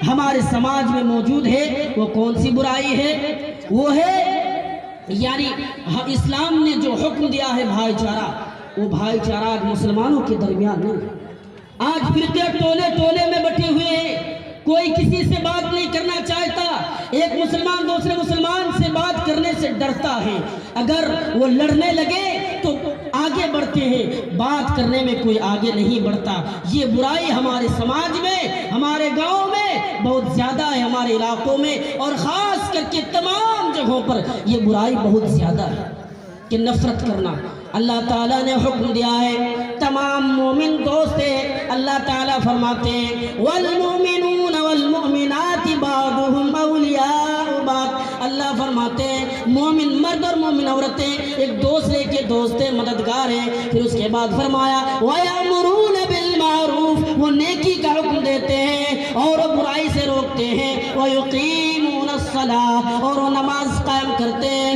ہمارے سماج میں موجود ہے وہ کون سی برائی ہے؟ وہ ہے یعنی اسلام نے جو حکم دیا ہے بھائی چارہ، وہ بھائی چارہ آج مسلمانوں کے درمیان نہیں۔ آج فرقے ٹولے ٹولے میں بٹے ہوئے ہیں، کوئی کسی سے بات نہیں کرنا چاہتا، ایک مسلمان دوسرے مسلمان سے بات کرنے سے ڈرتا ہے، اگر وہ لڑنے لگے تو آگے بڑھتے ہیں، بات کرنے میں کوئی آگے نہیں بڑھتا۔ یہ برائی ہمارے سماج میں، ہمارے گاؤں میں بہت زیادہ ہے، ہمارے علاقوں میں اور خاص کر کے تمام جگہوں پر یہ برائی بہت زیادہ ہے کہ نفرت کرنا۔ اللہ تعالیٰ نے حکم دیا ہے تمام مومن دوست ہیں، اللہ تعالیٰ فرماتے ہیں والمؤمنون والمؤمنات بعضهم اولیاء بعض، اللہ فرماتے ہیں مومن مرد اور مومن عورتیں ایک دوسرے کے دوست مددگار ہیں۔ پھر اس کے بعد فرمایا وَيَأْمُرُونَ بِالْمَعْرُوفِ، وہ نیکی کا حکم دیتے ہیں اور برائی سے روکتے ہیں، وَيُقِيمُونَ الصَّلَاةَ، اور وہ نماز قائم کرتے ہیں،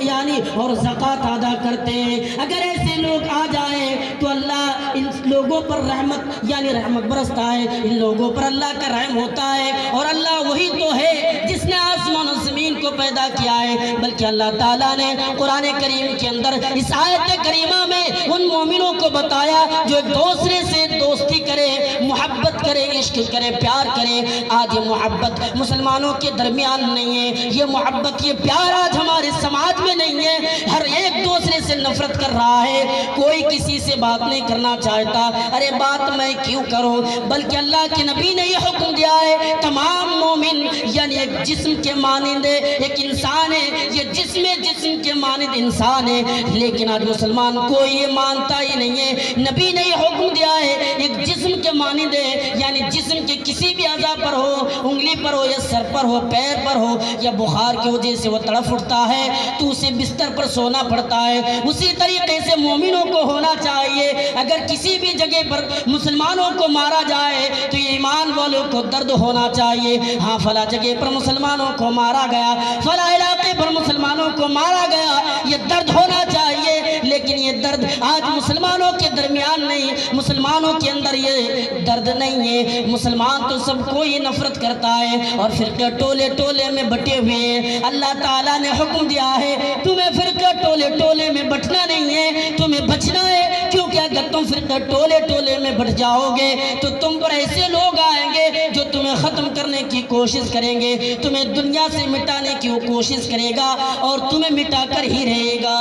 یعنی اور زکوٰۃ ادا کرتے ہیں۔ اگر ایسے لوگ آ جائیں تو اللہ ان لوگوں پر رحمت یعنی رحمت برستا ہے، ان لوگوں پر اللہ کا رحم ہوتا ہے، اور اللہ وہی تو ہے جس نے آسمان و زمین کو پیدا کیا ہے۔ بلکہ اللہ تعالیٰ نے قرآن کریم کے اندر اس آیت کریمہ میں ان مومنوں کو بتایا جو ایک دوسرے سے دوستی کرے، محبت کرے، عشق کرے، پیار کرے۔ آج یہ محبت مسلمانوں کے درمیان نہیں ہے، یہ محبت یہ پیار آج ہمارے سماج میں نہیں ہے، ہر ایک دوسرے سے نفرت کر رہا ہے، کوئی کسی سے بات نہیں کرنا چاہتا، ارے بات میں کیوں کروں؟ بلکہ اللہ کے نبی نے یہ حکم دیا ہے تمام مومن یعنی ایک جسم کے مانند ایک انسان ہے، یہ جسم کے مانند انسان ہے، لیکن آج مسلمان کوئی یہ مانتا ہی نہیں ہے۔ نبی نے یہ حکم دیا ہے ایک جسم کے مانند ہے، یعنی جسم کے کسی بھی اعضاء پر ہو، انگلی پر ہو یا سر پر ہو، پیر پر ہو، یا بخار کی وجہ سے وہ تڑپ اٹھتا ہے تو اسے بستر پر سونا پڑتا ہے، اسی طریقے سے مومنوں کو ہونا چاہیے اگر کسی بھی جگہ پر مسلمانوں کو مارا جائے تو یہ ایمان والوں کو درد ہونا چاہیے، ہاں فلاں جگہ پر مسلمانوں کو مارا گیا، فلاں علاقے پر مسلمانوں کو مارا گیا، یہ درد ہونا چاہیے، لیکن یہ درد آج مسلمانوں کے درمیان نہیں، مسلمانوں کے اندر یہ درد نہیں ہے۔ مسلمان تو سب کو یہ نفرت کرتا ہے اور فرقے ٹولے ٹولے میں بٹے ہوئے ہیں۔ اللہ تعالیٰ نے حکم دیا ہے تمہیں فرقے ٹولے ٹولے میں بٹنا نہیں ہے، تمہیں بچنا ہے، کیونکہ اگر تم فرقے ٹولے ٹولے میں بٹ جاؤ گے تو تم پر ایسے لوگ آئیں گے جو تمہیں ختم کرنے کی کوشش کریں گے، تمہیں دنیا سے مٹانے کی وہ کوشش کرے گا اور تمہیں مٹا کر ہی رہے گا۔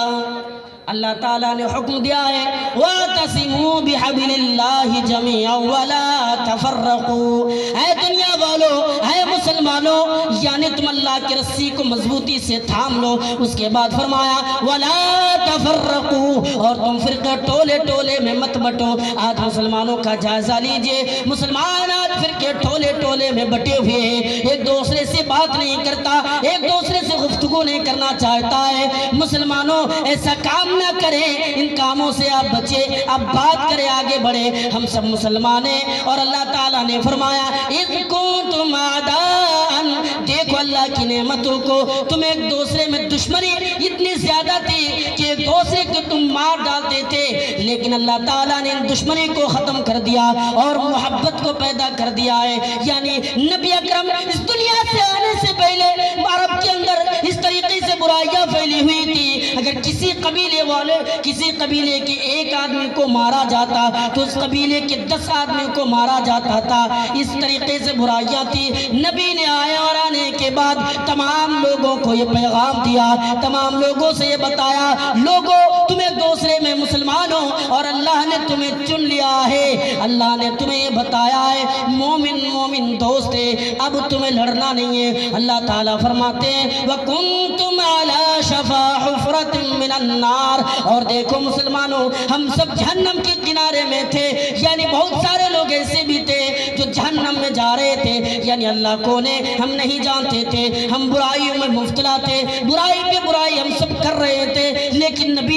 اللہ تعالیٰ نے حکم دیا ہے وَاعْتَصِمُوا بِحَبْلِ اللَّهِ جَمِيعًا وَلَا تَفَرَّقُوا، اے دنیا والو، اے مسلمانوں، یعنی تم اللہ کی رسی کو مضبوطی سے تھام لو۔ اس کے بعد فرمایا وَلَا تَفَرَّقُوا، اور تم فرقے ٹولے ٹولے میں مت بٹو۔ آج مسلمانوں کا جائزہ لیجئے، مسلمان آج فرقے ٹولے ٹولے میں بٹے ہوئے ہیں، ایک دوسرے سے بات نہیں کرتا، ایک دوسرے سے گفتگو نہیں کرنا چاہتا ہے۔ مسلمانوں ایسا کام نہ کریں، ان کاموں سے آپ بچے، آپ بات کریں، آگے بڑھیں، ہم سب مسلمان ہیں۔ اور اللہ تعالیٰ نے فرمایا اِذْ كُنْتُمْ أَعْدَاءً، دیکھو اللہ کی نعمتوں کو، تم ایک دوسرے میں دشمنی اتنی زیادہ تھی کہ ایک دوسرے کو تم مار ڈالتے تھے، لیکن اللہ تعالیٰ نے ان دشمنی کو ختم کر دیا اور محبت کو پیدا کر دیا ہے۔ یعنی نبی اکرم اس دنیا سے آنے سے پہلے عرب کے اندر اس طریقے سے برائیاں پھیلی ہوئی تھی، اگر کسی قبیلے والے کسی قبیلے کے ایک آدمی کو مارا جاتا تو اس قبیلے کے 10 آدمی کو مارا جاتا تھا، اس طریقے سے برائیاں تھی۔ نبی نے آیا اور آنے کے بعد تمام لوگوں کو یہ پیغام دیا، تمام لوگوں سے یہ بتایا لوگوں تم ایک دوسرے میں مسلمان ہو اور اللہ نے تمہیں چن لیا ہے، اللہ نے تمہیں یہ بتایا ہے مومن مومن دوست ہے، اب تمہیں لڑنا نہیں ہے۔ اللہ تعالیٰ فرماتے ہیں وَكُنْتُمْ عَلَى شَفَا حُفْرَةٍ مِّنَ النَّارِ، اور دیکھو مسلمانوں ہم سب جہنم کے کنارے میں تھے، یعنی بہت سارے لوگ ایسے بھی تھے جو جہنم میں جا رہے تھے، یعنی اللہ کو نے ہم نہیں جانتے تھے، ہم برائیوں میں مبتلا تھے، برائی پہ برائی ہم سب کر رہے تھے، لیکن نبی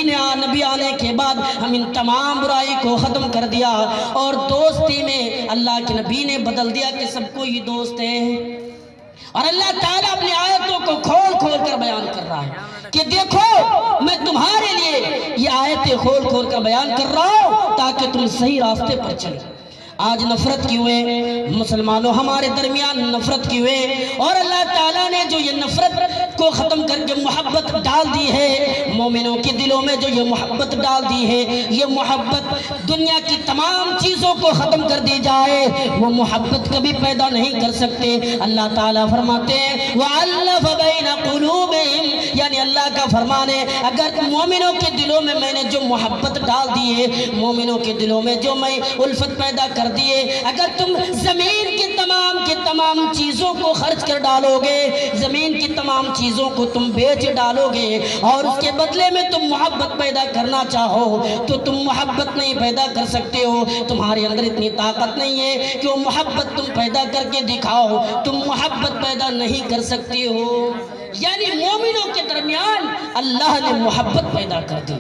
آنے کے بعد ہم ان تمام برائی کو ختم کر دیا اور دوستی میں اللہ کے نبی نے بدل دیا کہ سب کو یہ دوست ہیں۔ اور اللہ تعالیٰ اپنی آیتوں کو کھول کھول کر بیان کر رہا ہے کہ دیکھو میں تمہارے لیے یہ آیتیں کھول کھول کر بیان کر رہا ہوں تاکہ تم صحیح راستے پر چلیں۔ آج نفرت کیوں ہے مسلمانوں ہمارے درمیان نفرت کیوں ہے؟ اور اللہ تعالیٰ نے جو یہ نفرت کو ختم کر کے محبت ڈال دی ہے مومنوں کے دلوں میں، جو یہ محبت ڈال دی ہے، یہ محبت دنیا کی تمام چیزوں کو ختم کر دی جائے وہ محبت کبھی پیدا نہیں کر سکتے۔ اللہ تعالیٰ فرماتے ہیں وَأَلَّفَ بَيْنَ قُلُوبِهِمْ، یعنی اللہ کا فرمان ہے اگر مومنوں کے دلوں میں میں نے جو محبت ڈال دی ہے، مومنوں کے دلوں میں جو میں الفت پیدا کر دیے، اگر تم زمین کی تمام چیزوں کو خرچ کر ڈالو گے، زمین کی تمام چیزوں کو تم بیچ ڈالو گے اور اس کے بدلے میں تم محبت پیدا کرنا چاہو تو تم محبت نہیں پیدا کر سکتے ہو۔ تمہارے اندر اتنی طاقت نہیں ہے کہ وہ محبت تم پیدا کر کے دکھاؤ، تم محبت پیدا نہیں کر سکتے ہو۔ یعنی مومنوں کے درمیان اللہ نے محبت پیدا کر دی۔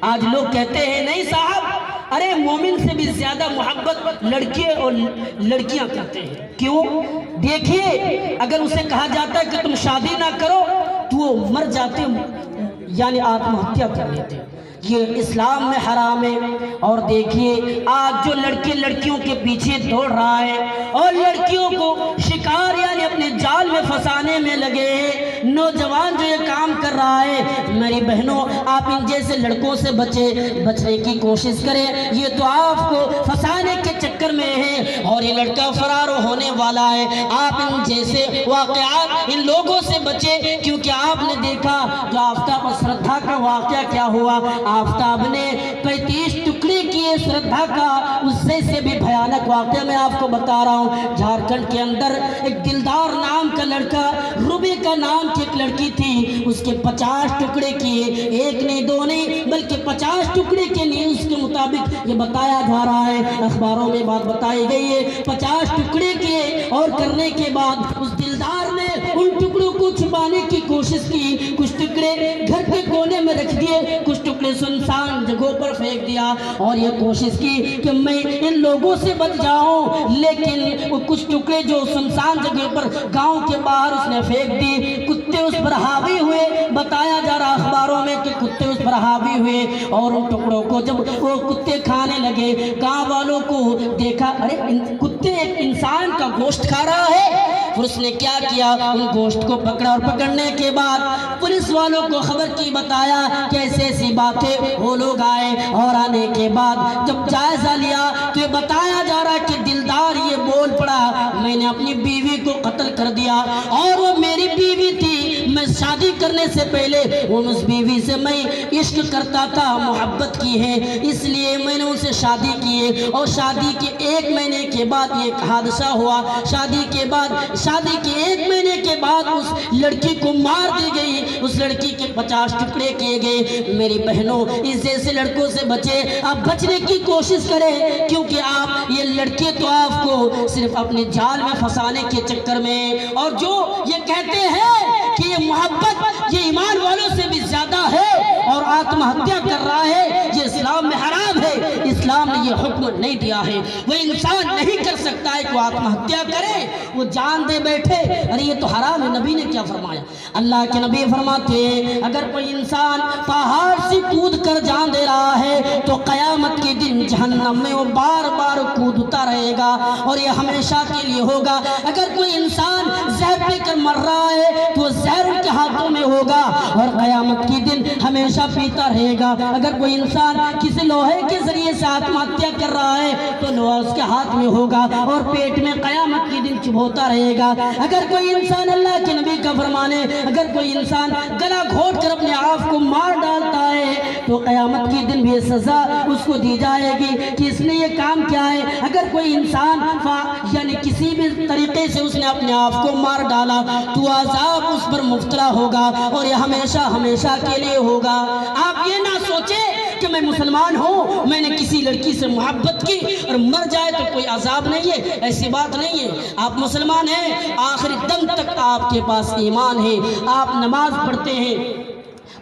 آج لوگ کہتے ہیں نہیں صاحب، ارے مومن سے بھی زیادہ محبت لڑکے اور لڑکیاں کرتے ہیں۔ کیوں؟ دیکھیے اگر اسے کہا جاتا ہے کہ تم شادی نہ کرو تو وہ مر جاتے، یعنی آتم ہتیا کر لیتے۔ یہ اسلام میں حرام ہے۔ اور دیکھیے آج جو لڑکے لڑکیوں کے پیچھے دوڑ رہا ہے اور لڑکیوں کو شکار یعنی اپنے جال میں پھنسانے میں لگے ہیں، نوجوان جو یہ کام کر رہا ہے، میری بہنوں آپ ان جیسے لڑکوں سے بچنے کی کوشش کریں۔ یہ تو آپ کو پھنسانے کے چکر میں ہے اور یہ لڑکا فرار ہونے والا ہے۔ آپ ان جیسے واقعات ان لوگوں سے بچیں، کیونکہ آپ نے دیکھا جو آفتاب و شردھا کا واقعہ کیا ہوا۔ آفتاب نے 35 ٹکڑے کیے شردھا کا، اس سے بھی بھیانک واقعہ میں آپ کو بتا رہا ہوں۔ جھارکھنڈ کے اندر ایک دلدار نام کا لڑکا، روبی کا نام کی ایک لڑکی تھی، اس کے 50 ٹکڑے کیے، ایک نہیں دو نہیں بلکہ 50 ٹکڑے کے لیے اس کے مطابق یہ بتایا جا رہا ہے، اخباروں میں بات بتائی گئی ہے۔ 50 ٹکڑے کیے اور کرنے کے بعد اس دلدار نے ان ٹکڑوں کو چھپانے کی کوشش کی، کچھ ٹکڑے گھر کے کونے میں رکھ دیے، کچھ ٹکڑے سنسان جگہوں پر پھینک دیا اور یہ کوشش کی کہ میں ان لوگوں سے بچ جاؤں، لیکن وہ کچھ ٹکڑے جو سنسان جگہ پر گاؤں کے باہر اس نے پھینک دی۔ کتے اس پر حاوی ہوئے، بتایا جا رہا اخباروں میں کہ کتے اس پر حاوی ہوئے اور ان ٹکڑوں کو جب وہ کتے کھانے لگے، گاؤں والوں کو دیکھا ارے کتے ایک انسان کا گوشت کھا رہا ہے۔ پھر اس نے کیا کیا، ان گوشت کو پکڑا اور پکڑنے کے بعد پولیس والوں کو خبر کی، بتایا کہ ایسی ایسی باتیں، وہ لوگ آئے اور آنے کے بعد جب جائزہ لیا تو یہ بتایا جا رہا کہ دلدار یہ بول پڑا میں نے اپنی بیوی کو قتل کر دیا اور وہ میری بیوی تھی، میں شادی کرنے سے پہلے اس بیوی سے میں عشق کرتا تھا، محبت کی ہے، اس لیے میں نے ان سے شادی کی ہے اور شادی کے 1 مہینے کے بعد یہ حادثہ ہوا۔ شادی کے 1 مہینے کے بعد اس لڑکی کو مار دی گئی، اس لڑکی کے 50 ٹکڑے کیے گئے۔ میری بہنوں اس جیسے لڑکوں سے بچے، آپ بچنے کی کوشش کریں، کیونکہ آپ یہ لڑکے تو آپ کو صرف اپنے جال میں پھنسانے کے چکر میں، اور جو یہ کہتے ہیں کہ یہ محبت یہ ایمان والوں سے بھی زیادہ ہے اور آتم ہتیا کر رہا ہے، یہ اسلام میں حرام ہے۔ اسلام نے یہ حکم نہیں دیا ہے، وہ انسان نہیں کر سکتا ہے کہ آتم ہتیا کرے، وہ جان دے بیٹھے، ارے یہ تو حرام ہے۔ نبی نے کیا فرمایا؟ اللہ کے نبی فرماتے ہیں اگر کوئی انسان پہاڑ سے کود کر جان دے رہا ہے تو قیامت کے دن جہنم میں وہ بار بار کودتا رہے گا اور یہ ہمیشہ کے لیے ہوگا۔ اگر کوئی انسان زہر پی کر مر رہا ہے تو وہ زہر ان کے ہاتھوں میں ہوگا اور قیامت کے دن ہمیشہ پیتا رہے گا۔ اگر کوئی انسان کسی لوہے کے ذریعے سے آتم ہتیا کر رہا ہے تو لوہا اس کے ہاتھ میں ہوگا اور پیٹ میں قیامت کے دن چبھوتا رہے گا۔ اگر کوئی انسان، اللہ کے نبی کا فرمان ہے، اگر کوئی انسان گلا گھونٹ کر اپنے آپ کو مار ڈالتا ہے تو قیامت کے دن بھی سزا اس کو دی جائے گی کہ اس نے یہ کام کیا ہے۔ اگر کوئی انسان یعنی کسی بھی طریقے سے اس نے اپنے آپ کو مار ڈالا تو عذاب اس پر مبتلا ہوگا اور یہ ہمیشہ کے لیے ہوگا۔ آپ یہ نہ سوچیں کہ میں مسلمان ہوں، میں نے کسی لڑکی سے محبت کی اور مر جائے تو کوئی عذاب نہیں ہے، ایسی بات نہیں ہے۔ آپ مسلمان ہیں، آخری دم تک آپ کے پاس ایمان ہے، آپ نماز پڑھتے ہیں،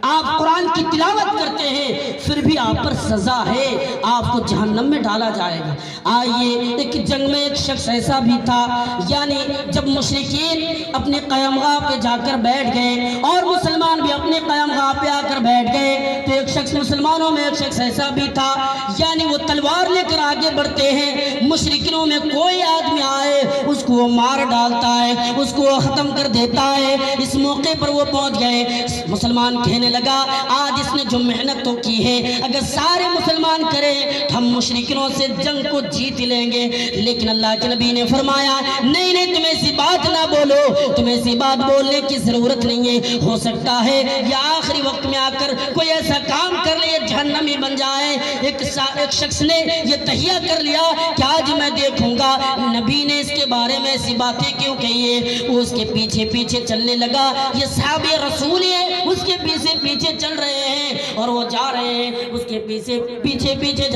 آپ قرآن کی تلاوت کرتے ہیں، پھر بھی آپ پر سزا ہے، آپ کو جہنم میں ڈالا جائے گا۔ آئیے، ایک جنگ میں ایک شخص ایسا بھی تھا، یعنی جب مشرکین اپنے قیام گاہ پہ جا کر بیٹھ گئے اور مسلمان بھی اپنے قیام گاہ پہ آ کر بیٹھ گئے، تو ایک شخص مسلمانوں میں ایک شخص ایسا بھی تھا، یعنی وہ تلوار لے کر آگے بڑھتے ہیں، مشرکینوں میں کوئی آدمی آئے اس کو وہ مار ڈالتا ہے، اس کو وہ ختم کر دیتا ہے۔ اس موقع پر وہ پہنچ گئے، مسلمان کہنے لگا آج اس نے جو محنت تو کی ہے، اگر سارے مسلمان کریں تو ہم مشرکینوں سے جنگ کو جیت لیں گے، لیکن اللہ کے نبی نے فرمایا نہیں نہیں، تم ایسی بات نہ بولو، تم ایسی بات بولنے کی ضرورت نہیں ہے، ہو سکتا ہے یا آخری وقت میں آ کر کوئی ایسا کام کر لے جہنمی بن جائے۔ ایک شخص نے یہ تہیہ کر لیا کہ آج میں دیکھوں گا نبی نے اس کے بارے میں ایسی باتیں کیوں کہی ہے، وہ اس کے پیچھے پیچھے چلنے لگا، یہ صحابی رسول ہے، اس کے پیچھے پیچھے چل رہے ہیں اور وہ جا رہے ہیں، اس کے پیچھے پیچھے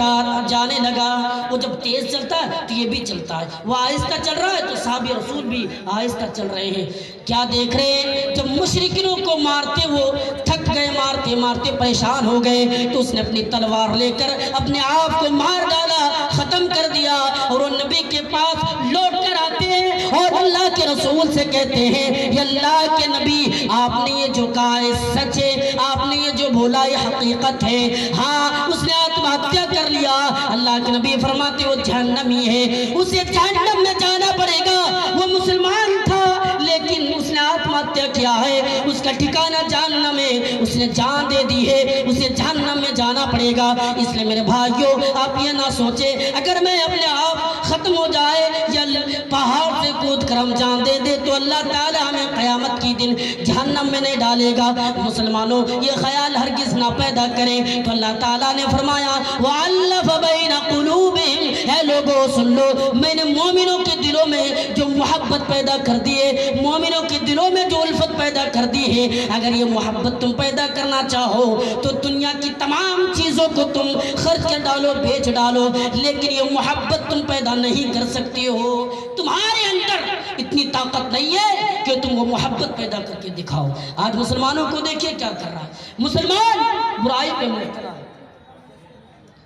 جانے لگا۔ وہ جب تیز چلتا ہے تو یہ بھی چلتا ہے، وہ آہستہ چل رہا ہے تو صحابی رسول بھی آہستہ چل رہے ہیں۔ کیا دیکھ رہے ہیں؟ جب مشرکینوں کو مارتے وہ تھک گئے، مارتے مارتے پریشان ہو گئے، تو اس نے اپنی تلوار لے کر اپنے آپ کو مار ڈالا، ختم کر دیا، اور وہ نبی کے پاس لوٹ کر آتے ہیں اور اللہ کے رسول سے کہتے ہیں یا اللہ کے نبی، آپ نے یہ جو کہا ہے سچ ہے، آپ نے یہ جو بولا یہ حقیقت ہے۔ ہاں، اس نے آتم ہتیا کر لیا۔ اللہ کے نبی فرماتے وہ جہنمی ہے، اسے جہنم میں جانا پڑے گا۔ وہ مسلمان تھا لیکن اس نے آتم ہتیا کیا ہے، اس کا ٹھکانہ جہنم ہے، اس نے جان دے دی ہے، اسے جہنم میں جانا پڑے گا۔ اس لیے میرے بھائیوں، آپ یہ نہ سوچیں اگر میں اپنے آپ ختم ہو جائے یا پہاڑ سے کود کر ہم جان دے دے تو اللہ تعالیٰ ہمیں قیامت کی دن جہنم میں نہیں ڈالے گا۔ مسلمانوں، یہ خیال ہرگز نہ پیدا کریں۔ تو اللہ تعالیٰ نے فرمایا وَأَلَّفَ بَيْنَ قُلُوبِهِمْ، اے لوگوں سن لو، میں نے مومنوں کے دلوں میں جو محبت پیدا کر دی ہے، مومنوں کے دلوں میں جو الفت پیدا کر دی ہے، اگر یہ محبت تم پیدا کرنا چاہو تو دنیا کی تمام چیزوں کو تم خرچ کر ڈالو، بیچ ڈالو، لیکن یہ محبت تم پیدا نہیں کر سکتے ہو۔ تمہارے اندر اتنی طاقت نہیں ہے کہ تم وہ محبت پیدا کر کے دکھاؤ۔ آج مسلمانوں کو دیکھیے کیا کر رہا ہے، مسلمان برائی پہ مبتلا ہے،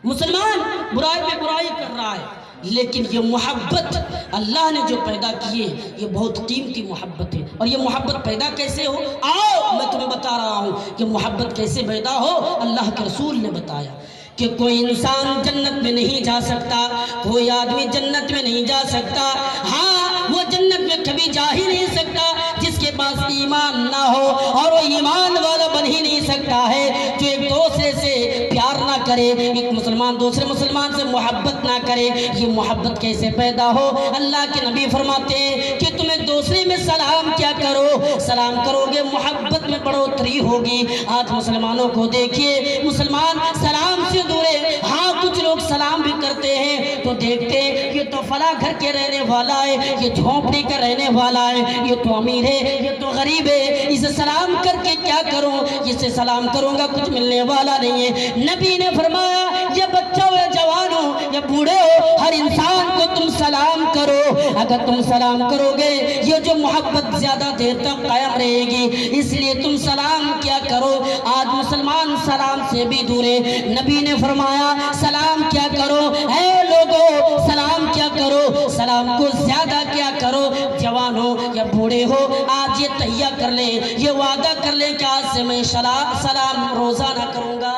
مسلمان برائی پہ برائی کر رہا ہے، لیکن یہ محبت اللہ نے جو پیدا کی ہے یہ بہت قیمتی محبت ہے۔ اور یہ محبت پیدا کیسے ہو؟ آؤ میں تمہیں بتا رہا ہوں کہ محبت کیسے پیدا ہو۔ اللہ کے رسول نے بتایا کہ کوئی انسان جنت میں نہیں جا سکتا، کوئی آدمی جنت میں نہیں جا سکتا، ہاں وہ جنت میں کبھی جا ہی نہیں سکتا جس کے پاس ایمان نہ ہو، اور وہ ایمان والا بن ہی نہیں سکتا ہے جو ایک دوسرے سے پیار نہ کرے، ایک مسلمان دوسرے مسلمان سے محبت نہ کرے۔ یہ محبت کیسے پیدا ہو؟ اللہ کے نبی فرماتے ہیں کہ تم ایک دوسرے میں سلام کیا کرو، سلام کرو گے محبت میں بڑھوتری ہوگی۔ آج مسلمانوں کو دیکھیے، مسلمان سلام سے دور ہے۔ ہاں کچھ لوگ سلام بھی کرتے ہیں تو دیکھتے ہیں یہ تو فلاں گھر کے رہنے والا ہے، یہ جھونپڑی کا رہنے والا ہے، یہ تو امیر ہے، یہ تو غریب ہے، اسے سلام کر کے کیا کروں، اسے سلام کروں گا کچھ ملنے والا نہیں ہے۔ نبی نے فرمایا یہ بچہ ہو یا جوان ہو یا بوڑھے ہو، ہر انسان کو تم سلام کرو۔ اگر تم سلام کرو گے یہ جو محبت زیادہ دیر تک قائم رہے گی، اس لیے تم سلام کیا کرو۔ آج مسلمان سلام سے بھی دور ہے۔ نبی نے فرمایا سلام کیا کرو، اے لوگو سلام کیا کرو، سلام کو زیادہ کیا کرو۔ جوان ہو یا بوڑھے ہو، آج یہ تہیہ کر لیں، یہ وعدہ کر لیں کہ آج سے میں سلام روزانہ کروں گا۔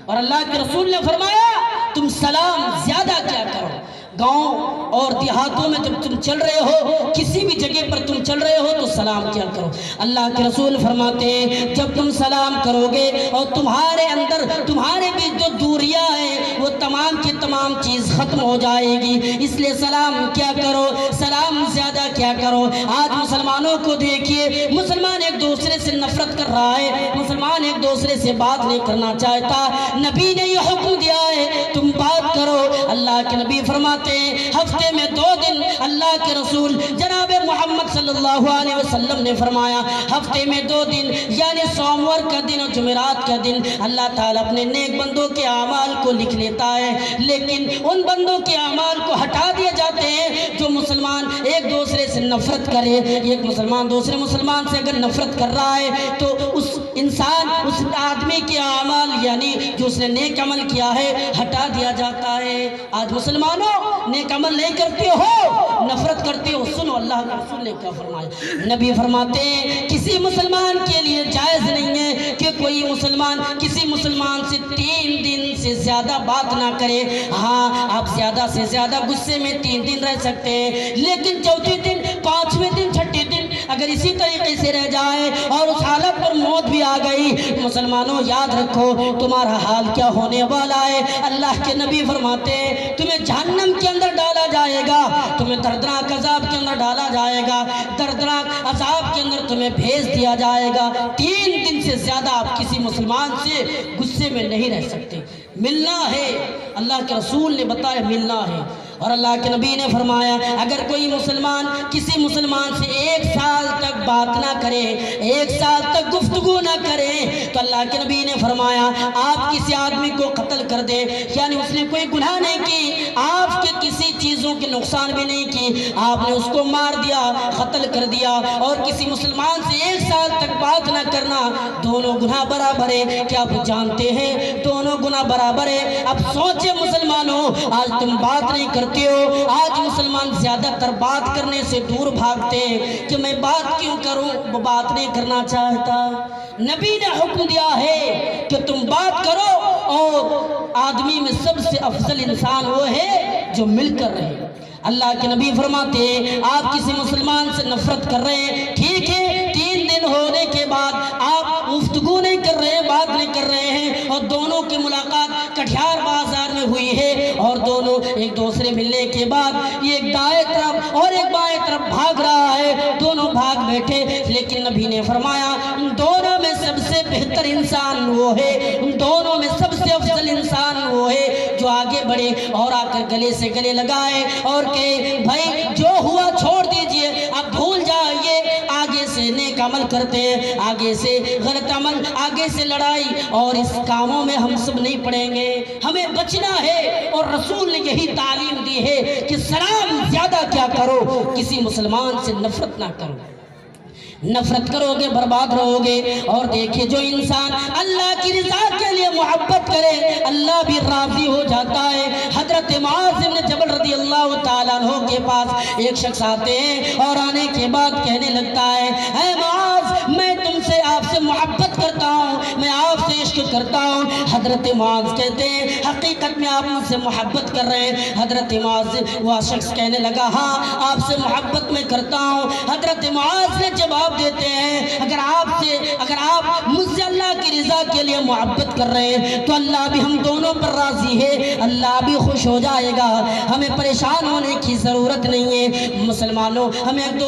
اور اللہ کے رسول نے فرمایا تم سلام زیادہ کیا کرو۔ گاؤں اور دیہاتوں میں جب تم چل رہے ہو، کسی بھی جگہ پر تم چل رہے ہو تو سلام کیا کرو۔ اللہ کے رسول فرماتے ہیں جب تم سلام کرو گے اور تمہارے اندر تمہارے بھی جو دوریاں ہیں وہ تمام کی تمام چیز ختم ہو جائے گی، اس لیے سلام کیا کرو، سلام زیادہ کیا کرو۔ آج مسلمانوں کو دیکھیے، مسلمان ایک دوسرے سے نفرت کر رہا ہے، مسلمان ایک دوسرے سے بات نہیں کرنا چاہتا۔ نبی نے یہ حکم دیا ہے تم بات کرو۔ اللہ کے نبی فرماتے ہفتے میں 2 دن اللہ کے رسول جناب محمد صلی اللہ علیہ وسلم نے فرمایا ہفتے میں 2 دن یعنی سوموار کا دن اور جمعرات کا دن اللہ تعالیٰ اپنے نیک بندوں کے اعمال کو لکھ لیتا ہے، لیکن ان بندوں کے اعمال کو ہٹا دیے جاتے ہیں جو مسلمان ایک دوسرے سے نفرت کرے۔ ایک مسلمان دوسرے مسلمان سے اگر نفرت کر رہا ہے تو اس انسان اس آدمی کے اعمال یعنی جو اس نے نیک عمل کیا ہے ہٹا دیا جاتا ہے۔ آج مسلمانوں نیک عمل نہیں کرتے ہو، نفرت کرتے ہو۔ سنو اللہ کا رسول نے کیا فرمایا، نبی فرماتے ہیں کسی مسلمان کے لیے جائز نہیں ہے کہ کوئی مسلمان کسی مسلمان سے 3 دن سے زیادہ بات نہ کرے۔ ہاں آپ زیادہ سے زیادہ غصے میں 3 دن رہ سکتے ہیں، لیکن چوتھے دن 5ویں دن 6ٹھے دن اگر اسی طریقے سے رہ جائے اور اس حالت پر موت بھی آ گئی، مسلمانوں یاد رکھو تمہارا حال کیا ہونے والا ہے۔ اللہ کے نبی فرماتے ہیں تمہیں جہنم کے اندر ڈالا جائے گا، تمہیں دردناک عذاب کے اندر ڈالا جائے گا، دردناک عذاب کے اندر تمہیں بھیج دیا جائے گا۔ 3 دن سے زیادہ آپ کسی مسلمان سے غصے میں نہیں رہ سکتے۔ ملنا ہے، اللہ کے رسول نے بتایا ملنا ہے، اور اللہ کے نبی نے فرمایا اگر کوئی مسلمان کسی مسلمان سے 1 سال تک بات نہ کرے، 1 سال تک گفتگو نہ کرے، تو اللہ کے نبی نے فرمایا آپ کسی آدمی کو قتل کر دے، یعنی اس نے کوئی گناہ نہیں کی، آپ کے کسی چیزوں کے نقصان بھی نہیں کی، آپ نے اس کو مار دیا، قتل کر دیا، اور کسی مسلمان سے 1 سال تک بات نہ کرنا، دونوں گناہ برابر ہے۔ کیا آپ جانتے ہیں دونوں گناہ برابر ہے؟ اب سوچے مسلمانوں، آج تم بات نہیں کرتے ہو، آج مسلمان زیادہ تر بات کرنے سے دور بھاگتے ہیں کہ میں بات کیوں کروں، وہ بات نہیں کرنا چاہتا۔ نبی نے حکم دیا ہے کہ تم بات کرو، اور آدمی میں سب سے افضل انسان وہ ہے جو مل کر رہے۔ اللہ کے نبی فرماتے ہیں آپ کسی مسلمان سے نفرت کر رہے ہیں، ٹھیک ہے 3 دن ہونے کے بعد آپ گفتگو نہیں کر رہے ہیں، بات نہیں کر رہے ہیں، اور دونوں کی ملاقات کٹھیار بازار میں ہوئی ہے، اور دونوں ایک دوسرے ملنے کے بعد ایک دائیں طرف اور ایک بائیں طرف بھاگ رہا ہے، دونوں بھاگ بیٹھے، لیکن نبی نے فرمایا ان دونوں میں سب سے بہتر انسان وہ ہے، ان دونوں میں سب سے افضل انسان وہ ہے جو آگے بڑھے اور آ کر گلے سے گلے لگائے اور کہ بھائی جو ہوا چھوڑ دیجئے، اب بھول جائیے، آگے سے نیک عمل کرتے ہیں، آگے سے غلط عمل، آگے سے لڑائی اور اس کاموں میں ہم سب نہیں پڑیں گے، ہمیں بچنا ہے۔ اور رسول نے یہی تعلیم دی ہے کہ سلام زیادہ کیا کرو، کسی مسلمان سے نفرت نہ کرو، نفرت کرو گے برباد رہو گے۔ اور دیکھیں جو انسان اللہ کی رضا کے لیے محبت کرے اللہ بھی راضی ہو جاتا ہے۔ حضرت معاذ بن جبل رضی اللہ تعالیٰ عنہ کے پاس ایک شخص آتے ہیں اور آنے کے بعد کہنے لگتا ہے اے معاذ میں تم سے آپ سے محبت کرتا ہوں، میں آپ سے عشق کرتا ہوں۔ حضرت معاذ کہتے ہیں حقیقت میں آپ مجھ سے محبت کر رہے ہیں؟ حضرت معاذ وہ شخص کہنے لگا ہاں آپ سے محبت میں کرتا ہوں۔ حضرت معاذ نے جواب دیتے ہیں اگر آپ مجھ سے اللہ کی رضا کے لیے محبت کر رہے ہیں تو اللہ بھی ہم دونوں پر راضی ہے، اللہ بھی خوش ہو جائے گا، ہمیں پریشان ہونے کی ضرورت نہیں ہے۔ مسلمانوں ہمیں ایک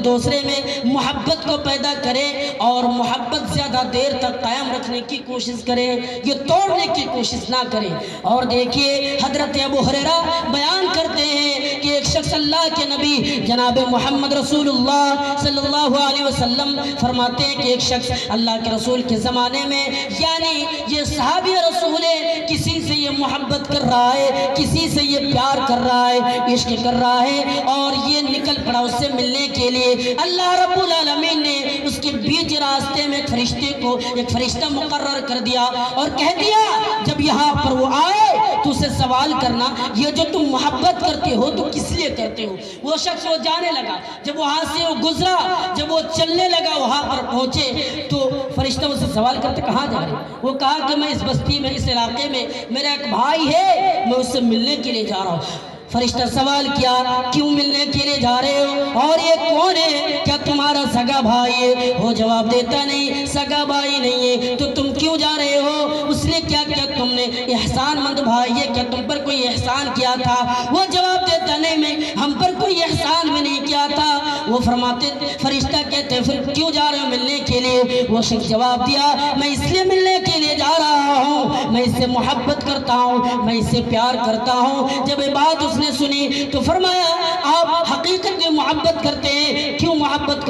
دوسرے میں محبت کو پیدا کریں اور محبت زیادہ دیر تک قائم رکھنے کی کوشش کریں، یہ توڑنے کی کوشش نہ کریں۔ اور دیکھیے حضرت ابو ہریرہ بیان کرتے ہیں کہ ایک شخص اللہ کے نبی جناب محمد رسول اللہ صلی اللہ علیہ وسلم فرماتے ہیں کہ ایک شخص اللہ کے رسول کے زمانے میں یعنی یہ صحابی رسول ہے، کسی سے یہ محبت کر رہا ہے، کسی سے یہ پیار کر رہا ہے، عشق کر رہا ہے، اور یہ نکل پڑا اس سے ملنے کے لیے۔ اللہ رب العالمین نے اس کے بیچ راستے میں ایک فرشتہ مقرر کر دیا اور کہہ دیا جب یہاں پر وہ آئے تو اسے سوال کرنا یہ جو تم محبت کرتے ہو تو کس لیے کرتے ہو۔ وہ شخص وہ جانے لگا، جب وہاں سے وہ گزرا، جب وہ چلنے لگا وہاں پر پہنچے تو فرشتہ اسے سوال کرتے کہاں جا رہے؟ وہ کہا کہ میں اس بستی میں اس علاقے میں میرا ایک بھائی ہے، میں اس سے ملنے کے لیے جا رہا ہوں۔ فرشتہ سوال کیا کیوں ملنے کے لیے جا رہے ہو اور یہ کون ہے، کیا تمہارا سگا بھائی ہے؟ وہ جواب دیتا نہیں سگا بھائی نہیں ہے، تو تم کیوں جا رہے ہو؟ اس نے کیا تم نے احسان مند بھائی ہے، کیا تم پر کوئی احسان کیا تھا؟ وہ جواب دیتا نہیں میں ہم پر کوئی احسان بھی نہیں کیا تھا۔ وہ فرماتے فرشتہ کہتے پھر کیوں جا رہے ہو ملنے کے لیے؟ وہ شخص جواب دیا میں اس لیے ملنے کے لیے جا رہا ہوں، میں اس سے محبت کرتا ہوں، میں اس سے پیار کرتا ہوں۔ جب یہ بات اس نے سنی تو فرمایا آپ حقیقت میں محبت کرتے ہیں، کیوں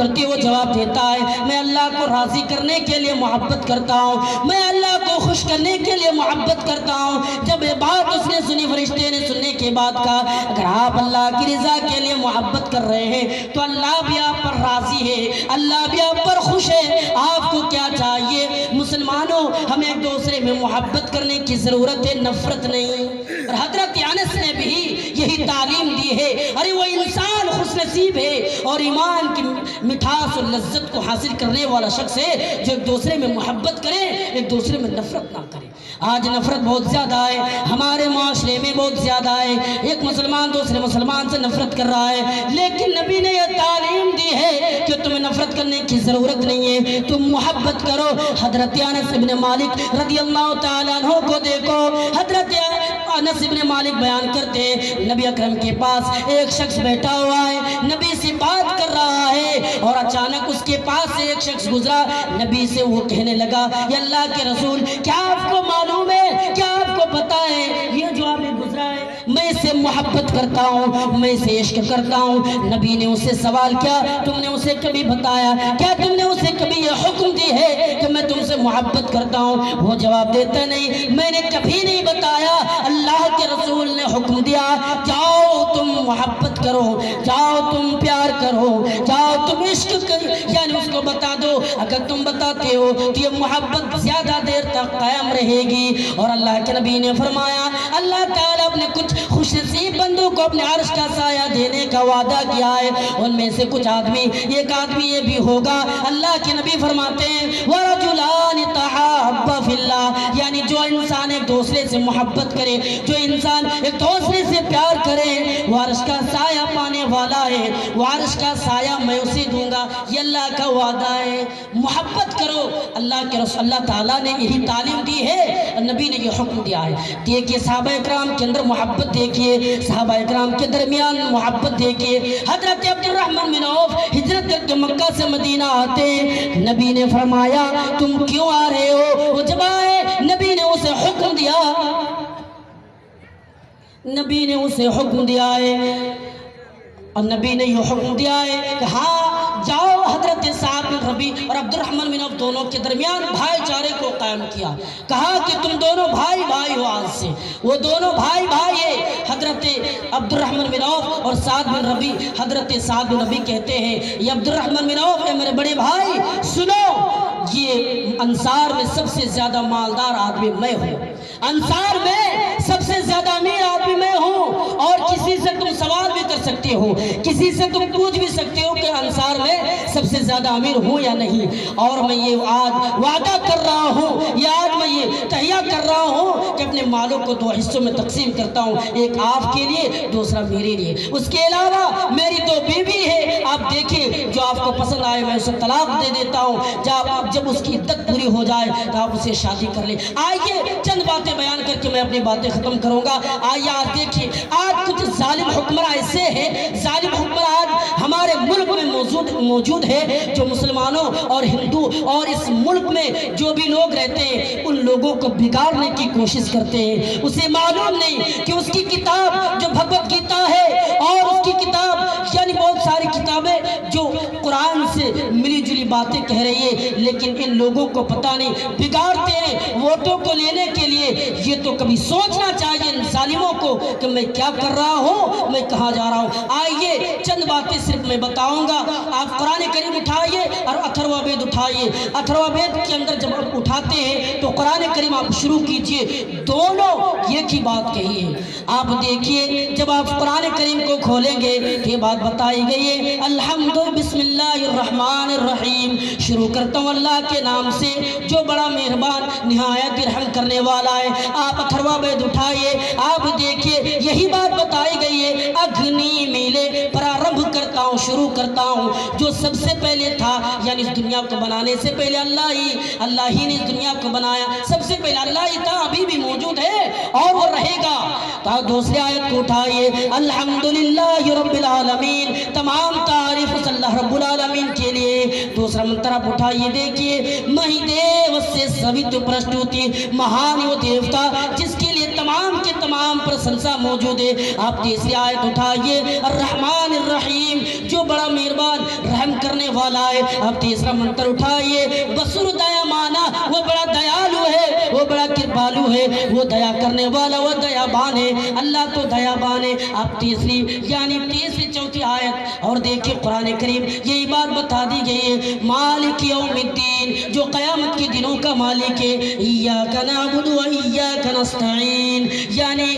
کرتے وہ جواب دیتا ہے میں اللہ کو راضی کرنے کے لیے محبت کرتا ہوں، میں اللہ کو خوش کرنے کے لیے محبت کرتا ہوں۔ جب یہ بات اس نے سنی، فرشتے نے سننے کے بعد کہا اگر آپ اللہ کی رضا کے لیے محبت کر رہے ہیں تو اللہ بھی آپ پر راضی ہے، اللہ بھی آپ پر خوش ہے۔ آپ کو کیا چاہیے؟ مسلمانوں، ہمیں ایک دوسرے میں محبت کرنے کی ضرورت ہے، نفرت نہیں۔ اور حضرت انس نے بھی یہی تعلیم دی ہے۔ ارے وہ انسان خوش نصیب ہے اور ایمان کی مٹھاس اور لذت کو حاصل کرنے والا شخص ہے جو ایک دوسرے میں محبت کرے، ایک دوسرے میں نفرت نہ کرے۔ آج نفرت بہت زیادہ ہے، ہمارے معاشرے میں بہت زیادہ ہے۔ ایک مسلمان دوسرے مسلمان سے نفرت کر رہا ہے، لیکن نبی نے یہ تعلیم دی ہے کہ تمہیں نفرت کرنے کی ضرورت نہیں ہے، تم محبت کرو۔ حضرت انس بن مالک رضی اللہ تعالیٰ عنہ کو دیکھو، حضرت انس بن مالک بیان کرتے ہیں نبی اکرم کے پاس ایک شخص بیٹھا ہوا ہے، نبی سے بات کر رہا ہے اور اچانک اس کے پاس سے ایک شخص گزرا، نبی سے وہ کہنے لگا یا اللہ کے رسول کیا آپ کو معلوم ہے، کیا آپ کو پتا ہے یہ جو آپ نے گزرا ہے میں اس سے محبت کرتا ہوں، میں اسے عشق کرتا ہوں۔ نبی نے اسے سوال کیا تم نے اسے کبھی بتایا، کیا تم نے اسے کبھی یہ حکم دی ہے کہ میں تم سے محبت کرتا ہوں؟ وہ جواب دیتا نہیں میں نے کبھی نہیں بتایا، اللہ کے رسول نے حکم دیا جاؤ تم محبت کرو، جاؤ تم پیار کرو، جاؤ تم عشق کرو، یعنی اس کو بتا دو، اگر تم بتاتے ہو تو یہ محبت زیادہ دیر تک قائم رہے گی۔ اور اللہ کے نبی نے فرمایا اللہ تعالیٰ اپنے کچھ خوش نصیب بندوں کو اپنے عرش کا سایہ دینے کا وعدہ کیا ہے، ان میں سے کچھ آدمی، ایک آدمی یہ بھی ہوگا، اللہ کے نبی فرماتے ہیں وَرَجُلَانِ تَحَابَّا فِي اللَّهِ، یعنی جو انسان ایک دوسرے سے محبت کرے، جو انسان ایک دوسرے سے پیار کرے وہ عرش کا سایہ پانے والا ہے، وہ عرش کا سایہ میں اسے دوں گا، یہ اللہ کا وعدہ ہے۔ محبت کرو، اللہ کے رسول اللہ تعالیٰ نے یہی تعلیم دی ہے، نبی نے یہ حکم دیا ہے۔ دیکھیے صحابہ اکرام کے اندر محبت دیکھیے، صحابہ اکرام کے درمیان محبت دیکھیے۔ حضرت عبد الرحمن بن عوف ہجرت کر کے مکہ سے مدینہ آتے ہیں، نبی نے فرمایا تم کیوں آ رہے ہو؟ وہ جب آئے نبی نے اسے حکم دیا، نبی نے اسے حکم دیا ہے، اور نبی نے یہ حکم دیا ہے کہ ہاں جاؤ۔ حضرت سعد بن ربیع اور عبد الرحمن بن عوف دونوں کے درمیان بھائی چارے کو قائم کیا، کہا کہ تم دونوں بھائی بھائی ہو آج سے، وہ دونوں بھائی بھائی ہیں۔ حضرت عبد الرحمن بن عوف اور سعد بن ربیع، حضرت سعد بن ربیع کہتے ہیں یہ عبد الرحمن بن عوف ہے میرے بڑے بھائی، سنو یہ انصار میں سب سے زیادہ مالدار آدمی میں ہوں، انصار میں سب سے زیادہ امیر آدمی میں ہوں، اور کسی سے تم سوال بھی کر سکتے ہو، کسی سے تم پوچھ بھی سکتے ہو کہ انصار میں سب سے زیادہ امیر ہوں یا نہیں، اور میں یہ آج وعدہ کر رہا ہوں، یہ آج میں یہ تہیہ کر رہا ہوں کہ اپنے مالوں کو دو حصوں میں تقسیم کرتا ہوں، ایک آپ کے لیے دوسرا میرے لیے، اس کے علاوہ میری دو بیوی ہے، آپ دیکھیں جو آپ کو پسند آئے میں اسے طلاق دے دیتا ہوں، جب اس کی عدت پوری ہو جائے تو آپ اسے شادی کر لیں۔ آئیے چند باتیں بیان کر کے میں اپنی باتیں ختم کروں گا۔ آئیے آج دیکھیں آج کچھ ظالم حکمراں ایسے ہیں، ظالم حکمراں آج ہمارے ملک میں موجود ہے جو مسلمانوں اور ہندو اور اس ملک میں جو بھی لوگ رہتے ہیں ان لوگوں کو بگاڑنے کی کوشش کرتے ہیں۔ اسے معلوم نہیں کہ اس کی کتاب جو بھگوت گیتا ہے اور اس کی کتاب یعنی بہت ساری کتابیں جو قرآن سے ملی جلی باتیں کہہ رہی ہے، لیکن ان لوگوں کو پتہ نہیں بگاڑتے ہیں ووٹوں کو لینے کے لیے۔ یہ تو کبھی سوچنا چاہیے ان ظالموں کو کہ میں کیا کر رہا ہوں، میں کہاں جا رہا ہوں۔ آئیے چند باتیں صرف میں بتاؤں گا۔ آپ قرآن کریم اٹھائیے اور اتھروا وید اٹھائیے، اتھروا وید کے اندر جب آپ اٹھاتے ہیں تو قرآن کریم آپ شروع کیجئے، دونوں ایک ہی بات کہی ہے۔ آپ دیکھیے جب آپ قرآن کریم کو کھولیں گے یہ بات بتائی گئی ہے الحمد بسم اللہ الرحمن الرحیم، شروع کرتا ہوں اللہ کے نام سے جو بڑا مہربان نہایت رحم کرنے والا ہے۔ آپ اتھروا وید اٹھائیے، آپ دیکھیے یہی بات بتائی گئی ہے اگنی میلے پرارمبھ کرتا ہوں، شروع کرتا ہوں جو سب سے پہلے تھا، یعنی اس دنیا کو بنانے سے پہلے اللہ ہی نے اس دنیا کو بنایا، سب سے پہلے اللہ ہی تھا، ابھی بھی موجود ہے اور وہ رہے گا۔ تو دوسری آیت کو اٹھائیے الحمدللہ رب العالمین، تمام تعریف اس اللہ رب العالمین کے لیے۔ دوسرا منتر آپ اٹھائیے دیکھیے مہی دیو سے سوت پرستوتی، مہان وہ دیوتا جس کے لیے تمام کے تمام پرشنسا موجود ہے۔ آپ تیسری آیت اٹھائیے، الرحمن الرحیم، جو بڑا مہربان رحم کرنے والا ہے۔ آپ تیسرا منتر اٹھائیے، بصر دیا مانا، وہ بڑا دیالو ہے، وہ بڑا کرپالو ہے، وہ دیا کرنے والا، وہ دیا بان ہے، اللہ تو دیا بان ہے۔ آپ تیسری یعنی تیسری چوتھی آیت اور دیکھیں قرآن کریم یہی بات بتا دی گئی ہے، مالک یوم الدین، جو قیامت کے دنوں کا مالک ہے، ایاک نعبد و ایاک نستعین، یعنی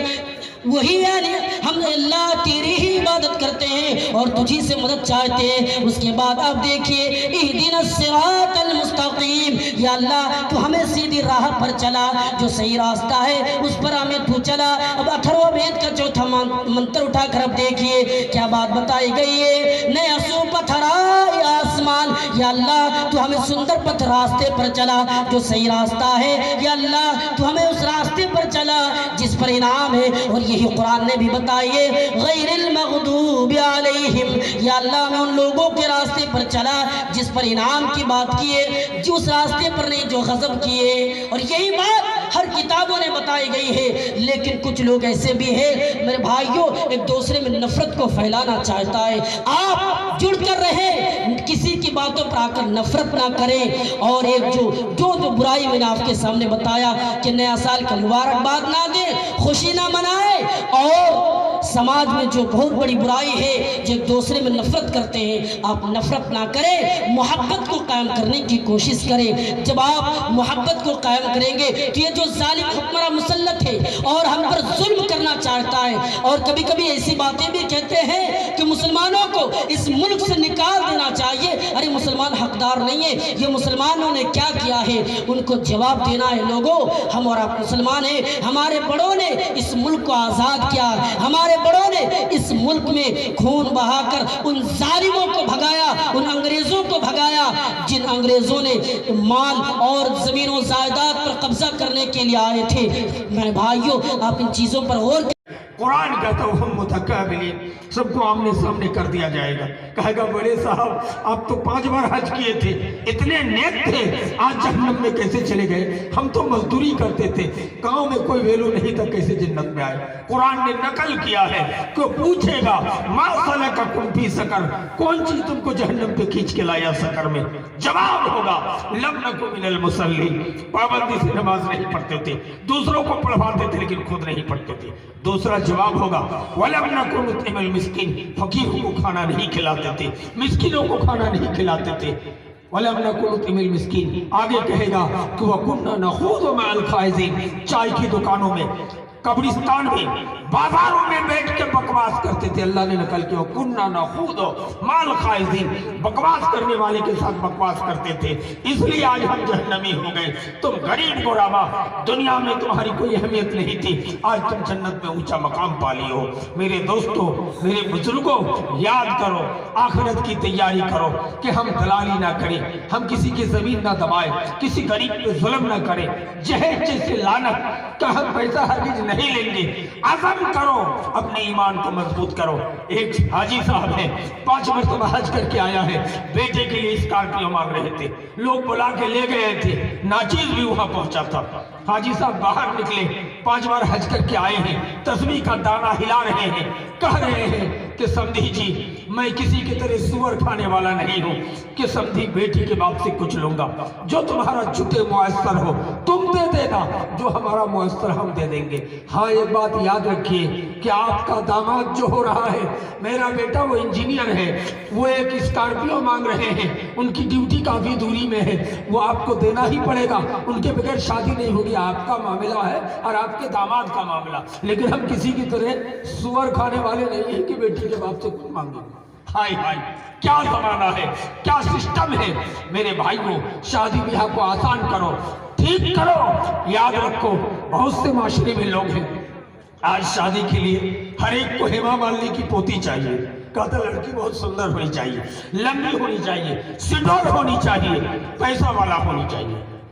وہی یعنی ہم اللہ تیری ہی عبادت کرتے ہیں اور تجھی سے مدد چاہتے ہیں۔ اس کے بعد آپ دیکھیے، اہدنا الصراط المستقیم، یا اللہ تو ہمیں سیدھی راہ پر چلا، جو صحیح راستہ ہے اس پر ہمیں تو چلا۔ اب 18واں بیت کا چوتھا منتر اٹھا کر اب دیکھیے کیا بات بتائی گئی ہے، نیا سو پتھرائے آسمان، یا اللہ تو ہمیں سندر پتھ راستے پر چلا، جو صحیح راستہ ہے، یا اللہ تو ہمیں اس راستے پر چلا جس پر انعام ہے۔ اور یہی قرآن نے بھی بتائیے، غیر المغضوب علیہم، یا اللہ میں ان لوگوں کے راستے پر چلا جس پر انعام کی بات کیے، جو اس راستے پر نہیں جو غضب کیے۔ اور یہی بات ہر کتابوں نے بتائی گئی ہے، لیکن کچھ لوگ ایسے بھی ہیں میرے بھائیوں، ایک دوسرے میں نفرت کو پھیلانا چاہتا ہے۔ آپ جڑ کر رہیں، کسی کی باتوں پر آ کر نفرت نہ کریں، اور ایک جو برائی میں نے آپ کے سامنے بتایا کہ نیا سال کا مبارکباد نہ دیں، خوشی نہ منائے، اور سماج میں جو بہت بڑی برائی ہے جو ایک دوسرے میں نفرت کرتے ہیں، آپ نفرت نہ کریں، محبت کو قائم کرنے کی کوشش کریں۔ جب آپ محبت کو قائم کریں گے تو یہ جو ظالم حکمراں مسلط ہے اور ہم پر ظلم کرنا چاہتا ہے، اور کبھی کبھی ایسی باتیں بھی کہتے ہیں کہ مسلمانوں کو اس ملک سے نکال دینا چاہیے، ارے مسلمان حقدار نہیں ہے، یہ مسلمانوں نے کیا کیا ہے ان کو جواب دینا ہے۔ لوگوں، ہم اور آپ مسلمان ہیں، ہمارے بڑوں نے اس ملک کو آزاد کیا، ہمارے بڑوں نے اس ملک میں خون بہا کر ان ظالموں کو بھگایا، ان انگریزوں کو بھگایا جن انگریزوں نے مال اور زمین و جائیداد پر قبضہ کرنے کے لیے آئے تھے۔ میرے بھائیوں، آپ ان چیزوں پر غور کریں۔ قرآن کہتا ہوں متقابلین، سب کو آمنے سامنے کر دیا جائے گا، کہے گا بڑے صاحب آپ تو 5 بار حج کیے تھے، اتنے نیک تھے، آج جہنم میں کیسے چلے گئے؟ ہم تو مزدوری کرتے تھے، گاؤں میں کوئی ویلو نہیں تھا، کیسے جنت میں آئے؟ قرآن نے نقل کیا ہے کہ پوچھے گا ما سلککم فی سقر، کون چیز تم کو جہنم پہ کھینچ کے لایا سقر میں؟ جواب ہوگا لم نکن من المصلین، پابندی سے نماز نہیں پڑھتے تھے، دوسروں کو پڑھواتے تھے لیکن خود نہیں پڑھتے تھے۔ دوسرا جواب ہوگا وَلَمْ نَكُنْ نُطْعِمُ الْمِسْكِينَ، فقیروں کو کھانا نہیں کھلاتے تھے، مسکینوں کو کھانا نہیں کھلاتے تھے۔ وَلَمْ نَكُنْ نُطْعِمُ الْمِسْكِينَ، آگے کہے گا کہ وَكُنَّا نَخُوضُ مَعَ الْخَائِضِينَ، چائے کی دکانوں میں، قبرستان میں، بازاروں میں بیٹھ کے بکواس کرتے تھے۔ اللہ نے نقل کیا وَكُنَّا نَخُوضُ مَعَ الْخَائِضِينَ، بکواس کرنے والے کے ساتھ بکواس کرتے تھے، اس لیے آج ہم جہنمی ہو گئے۔ تم غریب غربا، دنیا میں تمہاری کوئی اہمیت نہیں تھی، آج تم جنت میں اونچا مقام پا لی ہو۔ میرے دوستو، میرے بزرگوں، یاد کرو، آخرت کی تیاری کرو کہ ہم دلالی نہ کریں، ہم کسی کی زمین نہ دبائیں، کسی غریب پہ ظلم نہ کریں، جہیز جیسے لعنت کہ ہم پیسہ ہرگز نہیں لیں گے۔ عزم کرو، اپنے ایمان کو مضبوط کرو۔ ایک حاجی صاحب ہیں، 5 مرتبہ حج کر کے آیا ہے، بیٹے کے لیے اسکارپیو مانگ رہے تھے، لوگ بلا کے لے گئے تھے، ناچیز بھی وہاں پہنچا تھا۔ حاجی صاحب باہر نکلے، 5 بار حج کر کے آئے ہیں، تسبیح کا دانہ ہلا رہے ہیں، کہہ رہے ہیں کہ سمدھی جی میں کسی کی طرح سور کھانے والا نہیں ہوں کہ سمدھی بیٹی کے باپ سے کچھ لوں گا، جو تمہارا چھٹے میسر ہو تم دے دینا، جو ہمارا میسر ہم دے دیں گے۔ ہاں ایک بات یاد رکھیے کہ آپ کا داماد جو ہو رہا ہے، میرا بیٹا وہ انجینئر ہے، وہ ایک اسکارپیو مانگ رہے ہیں، ان کی ڈیوٹی کافی دوری میں ہے، وہ آپ کو دینا ہی پڑے گا، ان کے بغیر شادی نہیں ہوگی، آپ کا معاملہ ہے اور آپ کے داماد کا معاملہ۔ لیکن ہم کسی کی طرح سور کھانے والے نہیں ہیں کہ بیٹی کے باپ سے کچھ مانگیں۔ ہائے ہائے، کیا زمانہ ہے، کیا سسٹم ہے۔ میرے بھائیوں، شادی بیاہ کو آسان کرو، ٹھیک کرو۔ یاد رکھو بہت سے معاشرے میں لوگ ہیں، آج شادی کے لیے ہر ایک کو ہیما مالنی کی پوتی چاہیے، کہتا لڑکی بہت سندر ہونی چاہیے، لمبی ہونی چاہیے، سڈول ہونی چاہیے، پیسہ والا ہونی چاہیے۔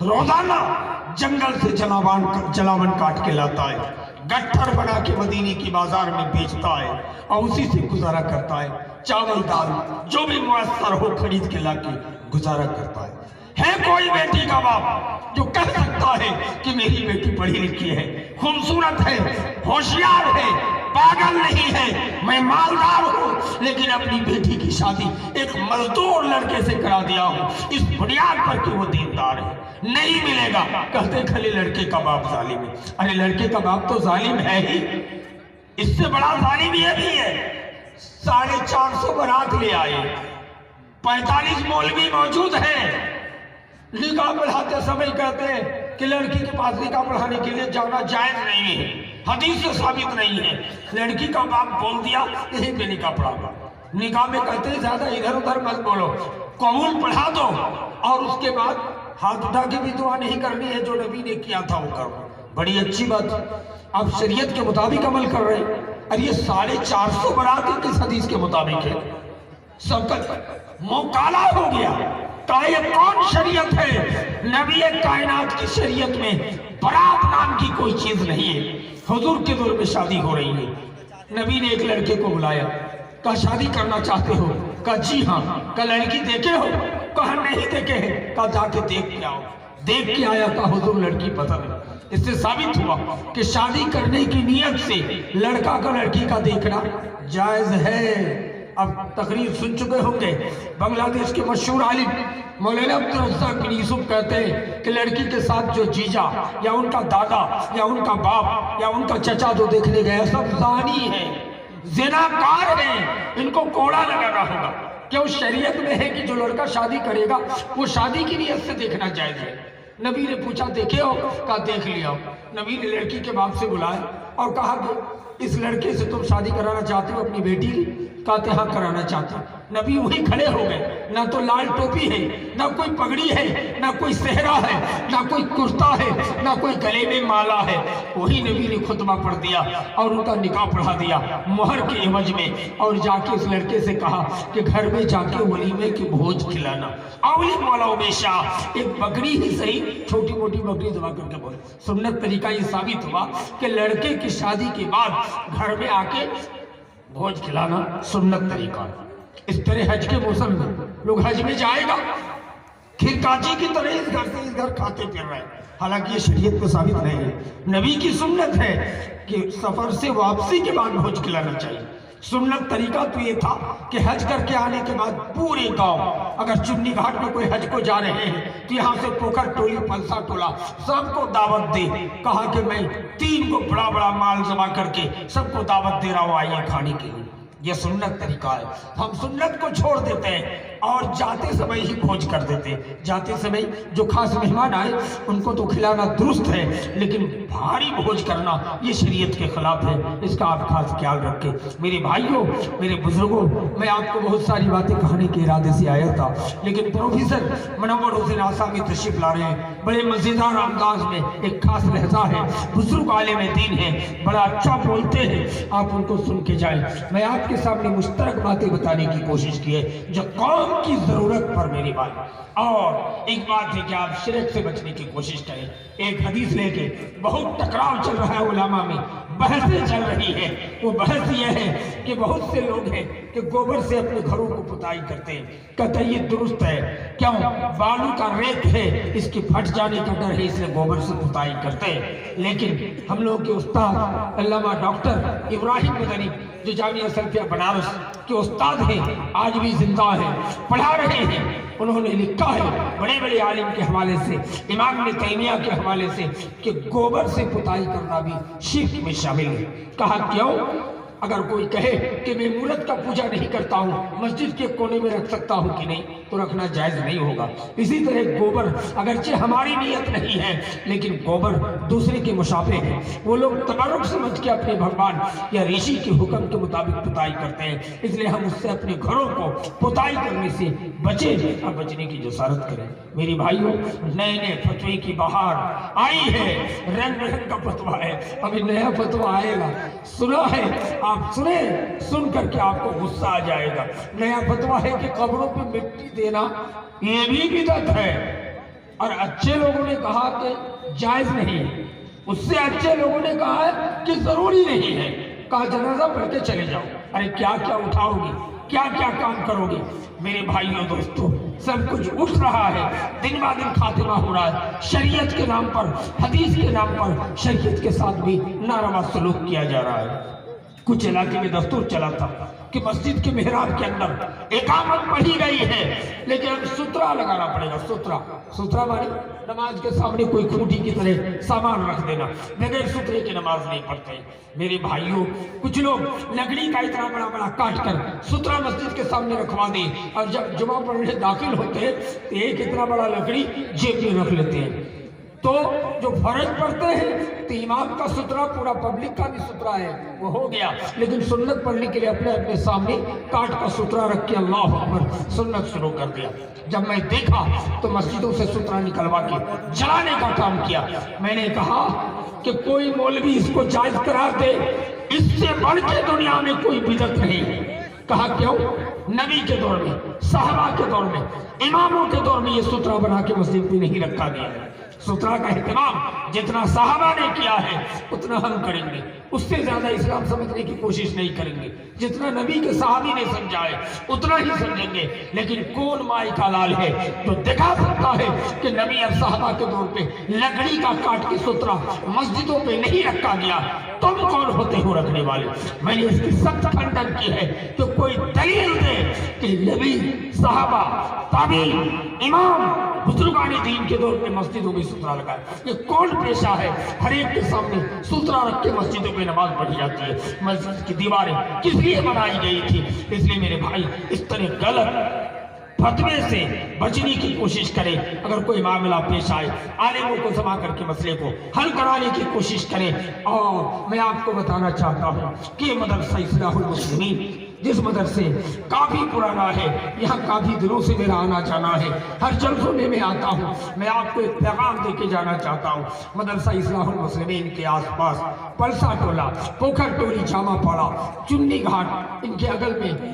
روزانہ جنگل سے جلاون کاٹ کے لاتا ہے، گٹھر بنا کے مدینے کی بازار میں بیچتا ہے اور اسی سے گزارا کرتا ہے، چاول دال جو بھی میسر ہو خرید کے لا کے گزارا کرتا ہے۔ ہے کوئی بیٹی کا باپ جو کہہ سکتا ہے کہ میری بیٹی پڑھی لکھی ہے، خوبصورت ہے، ہوشیار ہے، پاگل نہیں ہے، میں مالدار ہوں، لیکن اپنی بیٹی کی شادی ایک مزدور لڑکے سے کرا دیا ہوں اس بنیاد پر کہ وہ دیندار ہے؟ نہیں ملے گا۔ کہتے کھلے لڑکے کا باپ ظالم ہے۔ ارے لڑکے کا باپ تو ظالم ہے ہی، اس سے بڑا ظالم یہ بھی ہے 450 برات لے آئے، 45 مولوی موجود ہیں، نکاح پڑھاتے سمے کہتے ہیں کہ لڑکی کے پاس نکاح پڑھانے کے لیے جانا جائز نہیں ہے، حدیث سے ثابت نہیں ہے۔ لڑکی کا باپ بول دیا یہیں پہ نکاح پڑھا گا۔ نکاح میں کہتے ہیں زیادہ ادھر ادھر مت بولو، قبول پڑھا دو اور اس کے بعد ہاتھ اٹھا کے بھی دعا نہیں کرنی ہے، جو نبی نے کیا تھا وہ کرو۔ بڑی اچھی بات، آپ شریعت کے مطابق عمل کر رہے ہیں۔ اور یہ 450 برات کس حدیث کے مطابق ہے؟ سب کا منہ کالا ہو گیا۔ یہ کون شریعت ہے؟ نبی کائنات کی شریعت میں برات نام کی کوئی چیز نہیں ہے۔ حضور کے دور میں شادی ہو رہی ہے، نبی نے ایک لڑکے کو بلایا، کہا شادی کرنا چاہتے ہو؟ کہا جی ہاں۔ کہا لڑکی دیکھے ہو؟ کہا نہیں دیکھے ہیں۔ کہا جا کے دیکھ کے آؤ۔ دیکھ کے آیا، کہا حضور لڑکی پسند ہے۔ اس سے ثابت ہوا کہ شادی کرنے کی نیت سے لڑکا کا لڑکی کا دیکھنا جائز ہے۔ اب تقریر سن چکے ہوں گے، بنگلہ دیش کے مشہور عالم مولانا عبدالرزاق بن یوسف کہتے ہیں کہ لڑکی کے ساتھ جو جیجا یا ان کا دادا یا ان کا باپ یا ان کا چچا جو دیکھنے گیا سب زانی ہیں، زناکار ہیں، ان کو کوڑا لگانا ہوگا۔ کیوں؟ شریعت میں ہے کہ جو لڑکا شادی کرے گا وہ شادی کی نیت سے دیکھنا جائز ہے۔ نبی نے پوچھا دیکھے ہو؟ کہا دیکھ لیا۔ نبی نے لڑکی کے باپ سے بلایا اور کہا کہ اس لڑکے سے تم شادی کرانا چاہتے ہو اپنی بیٹی کی؟ کہتے ہاں کرانا چاہتے ہیں۔ نبی وہی کھڑے ہو گئے، نہ تو لال ٹوپی ہے، نہ کوئی پگڑی ہے، نہ کوئی صحرا ہے، نہ کوئی کرتا ہے، نہ کوئی گلے میں مالا ہے۔ وہی نبی نے خطبہ پڑھ دیا اور ان کا نکاح پڑھا دیا مہر کے عوض میں، اور جا کے اس لڑکے سے کہا کہ گھر میں جا کے ولیمے کی بھوج کھلانا۔ اولی مولا میں شاہ ایک بکری ہی صحیح، چھوٹی موٹی بکری دبا کر کے بول۔ سنت طریقہ یہ ثابت ہوا کہ لڑکے کی شادی کے بعد گھر میں آ کے بھوج کھلانا سنت طریقہ ہے۔ اس طرح حج کے موسم میں لوگ حج میں جائے گا، کھرکاچی کی طرح اس گھر سے اس گھر کھاتے پھر رہے ہیں، حالانکہ یہ شریعت میں ثابت نہیں ہے۔ نبی کی سنت ہے کہ سفر سے واپسی کے بعد بھوج کھلانا چاہیے۔ سنت طریقہ تو یہ تھا کہ حج کر کے آنے کے بعد پورے گاؤں، اگر چنی گھاٹ میں کوئی حج کو جا رہے ہیں تو یہاں سے پوکھر ٹولی پلسا ٹولا سب کو دعوت دے۔ کہا کہ میں 3 کو بڑا بڑا مال جمع کر کے سب کو دعوت دے رہا ہوں، آئیے کھانے کے لیے۔ یہ سنت طریقہ ہے۔ ہم سنت کو چھوڑ دیتے ہیں اور جاتے سمے ہی بھوج کر دیتے ہیں۔ جاتے سمے جو خاص مہمان آئے ان کو تو کھلانا درست ہے، لیکن بھاری بھوج کرنا یہ شریعت کے خلاف ہے۔ اس کا آپ خاص خیال رکھیں۔ میرے بھائیوں، میرے بزرگوں، میں آپ کو بہت ساری باتیں کہنے کے ارادے سے آیا تھا، لیکن پروفیسر منور حسین آسامی تشریف لا رہے ہیں۔ بڑے مزیدار انداز میں ایک خاص لہجہ ہے، بزرگ عالم دین ہیں، بڑا اچھا بولتے ہیں، آپ ان کو سن کے جائیں۔ میں آپ کے سامنے مشترک باتیں بتانے کی کوشش کی ہے جو قوم کی ضرورت پر میری بات۔ اور ایک بات ہے کہ آپ شرک سے بچنے کی کوشش کریں۔ ایک حدیث لے کے بہت ٹکراؤ چل رہا ہے علماء میں، بحثیں چل رہی ہے۔ وہ بحث یہ ہے کہ بہت سے لوگ ہیں کہ گوبر سے اپنے گھروں کو پتائی کرتے ہیں۔ کہتے ہیں یہ درست ہے، کیوں؟ بالو کا ریت ہے، اس کے پھٹ جانے کا ڈر ہے، اس لیے گوبر سے پتائی کرتے ہیں۔ لیکن ہم لوگ کے استاد علامہ ڈاکٹر ابراہیم مدنی جو جامعہ سلفیہ بنارس کے استاد ہیں، آج بھی زندہ ہیں، پڑھا رہے ہیں۔ انہوں نے لکھا ہے بڑے بڑے عالم کے حوالے سے، امام ابن تیمیہ کے حوالے سے، کہ گوبر سے پتائی کرنا بھی شرک میں شامل ہے۔ کہا کیوں؟ اگر کوئی کہے کہ میں مورت کا پوجا نہیں کرتا ہوں، مسجد کے کونے میں رکھ سکتا ہوں کہ نہیں، تو رکھنا جائز نہیں ہوگا۔ اسی طرح گوبر اگرچہ ہماری نیت نہیں ہے، لیکن گوبر دوسرے کے مشابہ ہے۔ وہ لوگ تبرک سمجھ کے اپنے بھگوان یا ریشی کے حکم کے مطابق پتائی کرتے ہیں، اس لیے ہم اس سے اپنے گھروں کو پتائی کرنے سے بچیں اور بچنے کی جسارت کریں۔ میری بھائیوں، نئے نئے فتوے کی بہار آئی ہے، رنگ رنگ کا فتویٰ ہے، ابھی نیا فتویٰ آئے گا، سنا ہے آپ سنیں، سن کر کے آپ کو غصہ آ جائے گا۔ نیا فتویٰ ہے کہ قبروں پہ مٹی دینا یہ بھی بدعت ہے۔ اور اچھے لوگوں نے کہا کہ جائز نہیں ہے، اس سے اچھے لوگوں نے کہا ہے کہ ضروری نہیں ہے، کہا جنازہ پڑھ کے چلے جاؤ۔ ارے کیا کیا اٹھاؤ گے، کیا کیا کام کرو گے؟ میرے بھائیوں دوستو، سب کچھ اٹھ رہا ہے، دن با دن خاتمہ ہو رہا ہے، شریعت کے نام پر، حدیث کے نام پر شریعت کے ساتھ بھی ناروا سلوک کیا جا رہا ہے۔ کچھ علاقے میں دستور چلا تھا کہ مسجد کے محراب کے اندر اقامت پڑھی گئی ہے لیکن اب سترہ لگانا پڑے گا۔ سترہ مانی نماز کے سامنے کوئی کھوٹی کی طرح سامان رکھ دینا، بغیر سترے کی نماز نہیں پڑھتے۔ میرے بھائیوں، کچھ لوگ لکڑی کا اتنا بڑا بڑا کاٹ کر سترہ مسجد کے سامنے رکھوا دیں، اور جب جمعہ پڑھنے داخل ہوتے ہیں تو ایک اتنا بڑا لکڑی جیب میں رکھ لیتے ہیں۔ تو جو فرض پڑھتے ہیں تو امام کا سترہ پورا پبلک کا بھی سترہ ہے، وہ ہو گیا، لیکن سنت پڑھنے کے لیے اپنے اپنے سامنے کاٹ کا سترہ رکھ کے اللہ اکبر سنت شروع کر دیا۔ جب میں دیکھا تو مسجدوں سے سترہ نکلوا کے جلانے کا کام کیا۔ میں نے کہا کہ کوئی مولوی اس کو جائز قرار دے، اس سے بڑھ کے دنیا میں کوئی بدعت نہیں ہے۔ کہا کیوں؟ نبی کے دور میں، صحابہ کے دور میں، اماموں کے دور میں یہ سترہ بنا کے مسجد میں نہیں رکھا گیا ہے۔ سترہ کا اہتمام جتنا صحابہ نے کیا ہے اتنا ہم کریں گے، اس سے زیادہ اسلام سمجھنے کی کوشش نہیں کریں گے۔ جتنا نبی کے صحابی نے سمجھا ہے اتنا ہی سمجھیں گے۔ لیکن کون مائی کا لال ہے جو دکھا سکتا ہے کہ نبی اور صحابہ کے دور پہ لکڑی کا کاٹ کے سترہ مسجدوں پہ نہیں رکھا گیا؟ تم کون ہوتے ہو رکھنے والے؟ میں نے اس کی سخت کھنڈن کی ہے کہ کوئی دلیل دے کہ نبی، صحابہ، تابعین، امام، بزرگان دین کے دور پہ مسجدوں میں سترہ لگا ہے۔ یہ کون پیشہ ہے؟ ہر ایک کے سامنے سترہ رکھ کے مسجدوں پہ نماز پڑھی جاتی ہے۔ مسجد کی دیواریں کس لیے بنائی گئی تھی؟ اس لیے میرے بھائی اس طرح غلط فتوے سے بچنے کی کوشش کرے۔ اگر کوئی معاملہ پیش آئے عالموں کو جمع کر کے مسئلے کو حل کرانے کی کوشش کرے۔ اور میں آپ کو بتانا چاہتا ہوں کہ مدرسہ اصلاح المسلمین جس مدرسے کافی پرانا ہے، یہاں کافی دنوں سے میرا آنا جانا ہے، ہر جلسوں میں میں آتا ہوں، میں آپ کو ایک پیغام دے کے جانا چاہتا ہوں۔ مدرسہ اصلاح المسلمین کے آس پاس پلسا ٹولہ، پوکھر ٹولی، جامع پاڑا، چنی گھاٹ، ان کے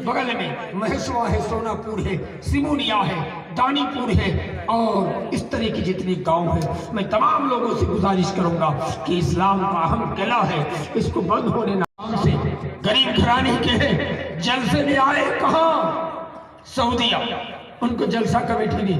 بغل میں مہسوا ہے، سونا پور ہے، سمونیا ہے، دانی پور ہے، اور اس طرح کی جتنے گاؤں ہیں، میں تمام لوگوں سے گزارش کروں گا کہ اسلام کا اہم قلعہ ہے، اس کو بند ہونے نہ سے غریب گھرانے کے جلسے میں آئے کہاں؟ سعودیہ۔ ان کو جلسہ کمیٹی نے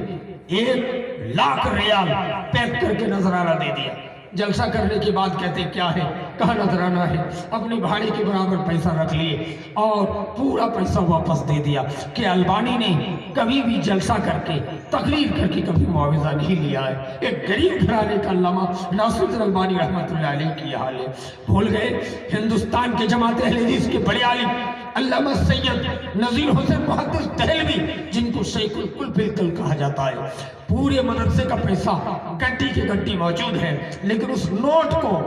1 لاکھ ریال پیک کر کے نذرانہ دے دیا۔ جلسہ کرنے کے بعد کہتے کیا ہے؟ کہا نذرانہ ہے، اپنی بھاڑے کے برابر پیسہ رکھ لیے اور پورا پیسہ واپس دے دیا کہ البانی نے کبھی بھی جلسہ کر کے تقریر کر کے کبھی معاوضہ نہیں لیا ہے۔ ایک غریب گھرانے کا علامہ ناصرالدین البانی رحمۃ اللہ علیہ کی حال ہے۔ بھول گئے ہندوستان کے جماعت اہل حدیث کے بڑے عالم علامہ سید نذیر حسین محدث دہلوی، جن کو شیخ الکل بالکل کہا جاتا ہے، پورے مدرسے کا پیسہ گڈی کی گڈی موجود ہے، لیکن اس نوٹ کو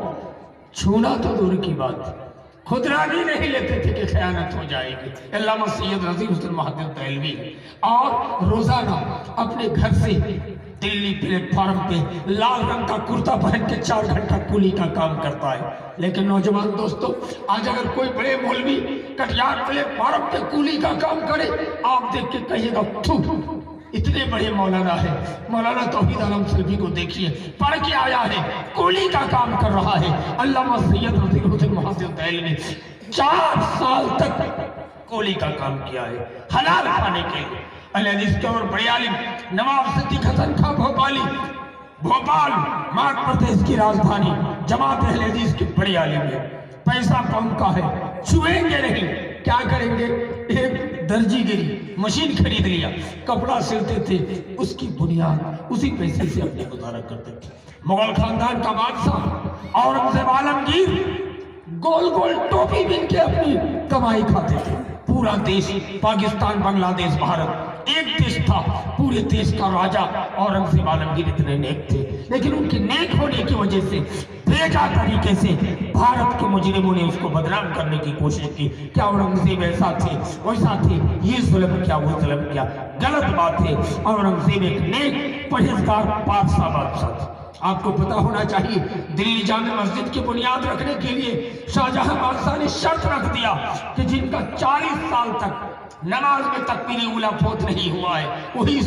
چھونا تو دور کی بات، خدرہ بھی نہیں لیتے تھے کہ خیانت ہو جائے گی۔ علامہ سید نذیر حسین محدث دہلوی اور روزانہ اپنے گھر سے دلی پلیٹ فارم پہ لال رنگ کا کرتا پہن کے 4 گھنٹہ کولی کا کام کرتا ہے۔ لیکن نوجوان دوستو، آج اگر کوئی بڑے مولوی کٹیہار پلیٹ فارم پہ کولی کا کام کرے، آپ دیکھ کے کہیے گا تھو، اتنے بڑے مولانا ہے۔ مولانا توحید عالم سلفی کو دیکھیے، پڑھ کے آیا ہے، کولی کا کام کر رہا ہے۔ علامہ سید نذیر حسین محدث دہلوی 4 سال تک کولی کا کام کیا ہے، حلال کھانے کے لیے۔ اہل حدیث کے اور بڑے عالم نواب صدیق حسن خاں بھوپالی، بھوپال مدھیہ پردیش کی راجدھانی، جماعت اہل حدیث کے بڑے عالم ہیں۔ پیسہ قوم کا ہے، چھوئیں گے نہیں۔ کیا کریں گے؟ ایک درجی گری مشین خرید لیا، کپڑا سلتے تھے، اس کی بنیاد اسی پیسے سے اپنے گزارا کرتے تھے۔ مغل خاندان کا بادشاہ اورنگزیب عالمگیر گول گول ٹوپی بن کے اپنی کمائی کھاتے تھے۔ پورا دیش، پاکستان، بنگلہ دیش، بھارت ایک دیش تھا، پورے دیش کا راجہ اورنگزیب عالمگیر اتنے نیک تھے، لیکن ان کے نیک ہونے کی وجہ سے بیجا طریقے سے بھارت کے مجرموں نے اس کو بدنام کرنے کی کوشش کی۔ کیا اورنگزیب ایسا تھے، ویسا تھے، یہ ظلم کیا، وہ ظلم کیا، غلط بات ہے۔ اورنگزیب ایک نیک پرہیزگار پادشاہ بادشاہ تھا۔ آپ کو پتا ہونا چاہیے، دلی جامع مسجد کی بنیاد رکھنے کے لیے شاہجہاں بادشاہ نے شرط رکھ دیا کہ جن کا 40 سال تک نماز میں تکبیر اولیٰ فوت نہیں ہوا ہے، وہی اس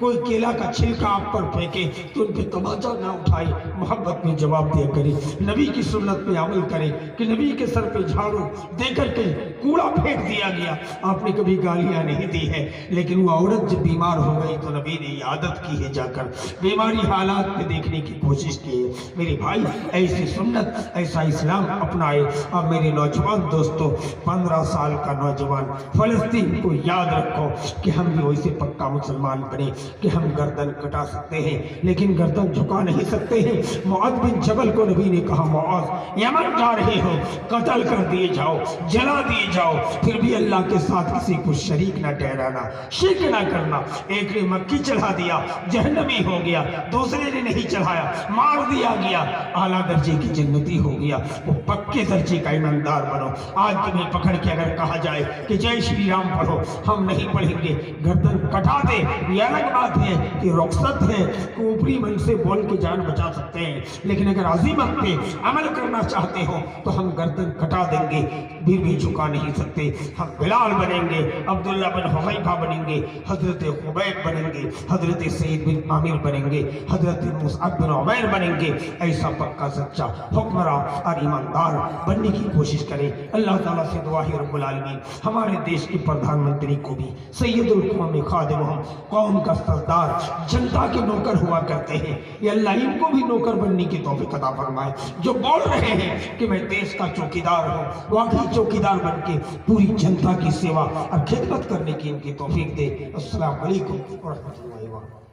کوئی کیلا کا چھلکا آپ پر پھینکے تو ان پہ تماچا نہ اٹھائے، محبت میں جواب دیا کرے، نبی کی سنت پہ عمل کرے کہ نبی کے سر پہ جھاڑو دے کر کے کوڑا پھینک دیا گیا، آپ نے کبھی گالیاں نہیں دی ہے، لیکن وہ عورت جب بیمار ہو گئی تو نبی نے یہ عادت کی ہے، جا کر بیماری حالات میں دیکھنے کی کوشش کی ہے۔ میرے بھائی ایسی سنت ایسا اسلام اپنائے۔ اب میرے نوجوان دوستو، 15 سال کا نوجوان فلسطین کو یاد رکھو کہ ہم بھی ویسے پکا مسلمان بنے کہ ہم گردن کٹا سکتے ہیں لیکن گردن جھکا نہیں سکتے ہیں۔ معاذ بن جبل کو نبی نے کہا، معاذ یمن جا رہے ہو، قتل کر دیے جاؤ، جلا دیے جاؤ، پھر بھی اللہ کے ساتھ کسی کو شریک نہ ٹھہرانا، شرک نہ کرنا۔ ایک نے مکی چڑھا دیا، جہنمی ہو گیا، دوسرے نے نہیں چڑھایا، مار دیا گیا، اعلیٰ درجے کی جنتی ہو گیا۔ وہ پکے درجے کا ایماندار بنو۔ آج تمہیں پکڑ کے اگر کہا جائے کہ جے شری رام پڑھو، ہم نہیں پڑھیں گے، گردن کٹا دے، یہ الگ بات ہے کہ رخصت ہے کہ اوپری من سے بول کے جان بچا سکتے ہیں، لیکن اگر عزیمت پہ عمل کرنا چاہتے ہو تو ہم گردن کٹا دیں گے، پھر بھی جھکا نہیں سکتے۔ ہم بلال بنیں گے، عبداللہ بن حذیفہ بنیں گے، حضرت خبیب بنیں گے، حضرت سعید بن عامر بنیں گے، حضرت مصعب بن عمیر بنیں گے۔ ایسا پکا سچا حکمراں اور ایماندار بننے کی کوشش کریں۔ اللہ تعالیٰ سے دعا ہے رب العالمین ہمارے دیش کے پردھان منتری کو بھی سید القوم خادمہم، قوم کا سردار، جنتا کے نوکر ہوا کرتے ہیں، یہ اللہ ان کو بھی نوکر بننے کی توفیق عطا فرمائے۔ جو بول رہے ہیں کہ میں دیش کا چوکیدار ہوں، واقعی چوکیدار بن کے پوری جنتا کی سیوا اور خدمت کرنے کی ان کی توفیق دے۔ السلام علیکم ورحمۃ اللہ وبرکاتہ۔